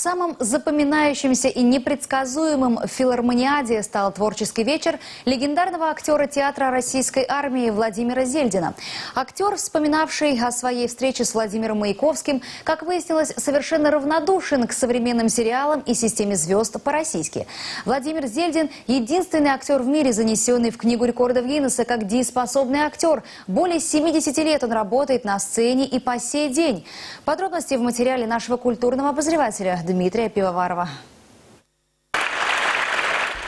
Самым запоминающимся и непредсказуемым в филармониаде стал творческий вечер легендарного актера театра российской армии Владимира Зельдина. Актер, вспоминавший о своей встрече с Владимиром Маяковским, как выяснилось, совершенно равнодушен к современным сериалам и системе звезд по-российски. Владимир Зельдин – единственный актер в мире, занесенный в Книгу рекордов Гиннесса как дееспособный актер. Более 70 лет он работает на сцене и по сей день. Подробности в материале нашего культурного обозревателя Дмитрия Пивоварова.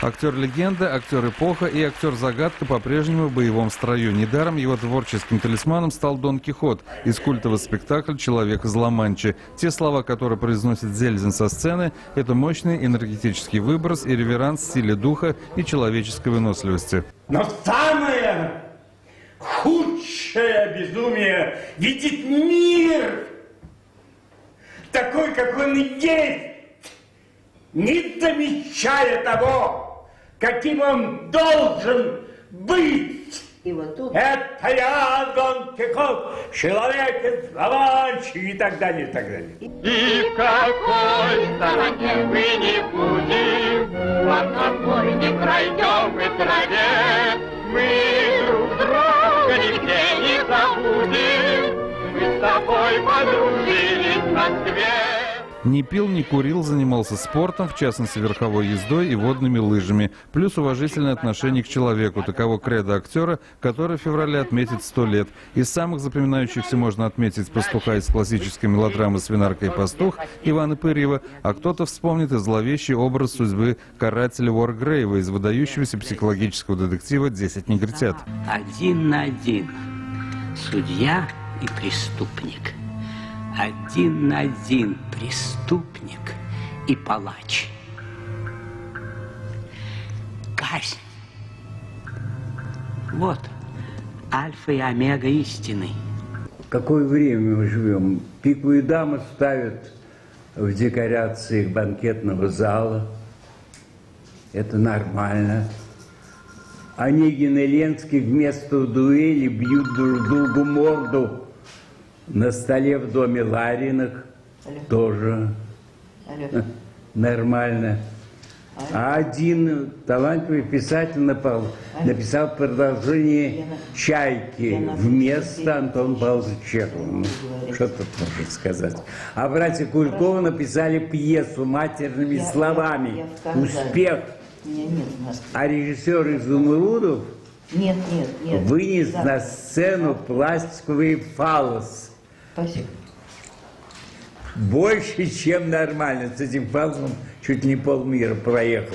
Актер-легенда, актер-эпоха и актер-загадка по-прежнему в боевом строю. Недаром его творческим талисманом стал Дон Кихот из культового спектакля «Человек из Ла-Манчи». Те слова, которые произносит Зельдин со сцены, это мощный энергетический выброс и реверанс в стиле духа и человеческой выносливости. Но самое худшее безумие — видеть мир такой, как он есть, не замечая того, каким он должен быть. И вот тут... Это я, Дон Кихот, человек из Ла-Манчи, и так далее, и так далее. И в какой стороне мы не будем, в одном городе пройдем и траве, мы друг друга нигде не забудем, мы с тобой подружились в Москве. Не пил, не курил, занимался спортом, в частности верховой ездой и водными лыжами. Плюс уважительное отношение к человеку. Таково кредо актера, который в феврале отметит 100 лет. Из самых запоминающихся можно отметить пастуха из классической мелодрамы «Свинарка и пастух» Ивана Пырьева, а кто-то вспомнит и зловещий образ судьбы карателя Уоргрейва из выдающегося психологического детектива «10 негритят». Один на один. Судья и преступник. Один на один преступник и палач. Казнь. Вот альфа и омега истины. В какое время мы живем? Пиковую даму ставят в декорациях банкетного зала. Это нормально. Онегин и Ленский вместо дуэли бьют друг другу морду на столе в доме Лариных. Тоже нормально. А один талантливый писатель написал продолжение «Чайки» вместо Антона Павловича Чехова. Ну, что тут можно сказать? А братья Куликовы написали пьесу матерными словами. Успех. А режиссер из «Изумрудов» вынес на сцену пластиковый фаллос. Спасибо. Больше, чем нормально. С этим фаллосом чуть не полмира проехал.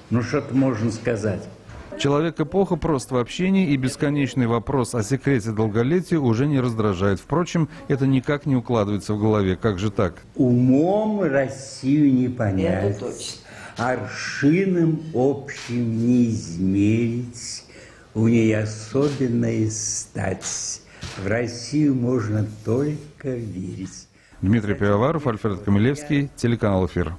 Ну, что-то можно сказать. Человек-эпоха просто в общении, и бесконечный вопрос о секрете долголетия уже не раздражает. Впрочем, это никак не укладывается в голове. Как же так? Умом Россию не понять. Это точно. Аршином общим не измерить. У ней особенная стать. В Россию можно только верить. Дмитрий Пивоваров, Альфред Камилевский, телеканал «Эфир».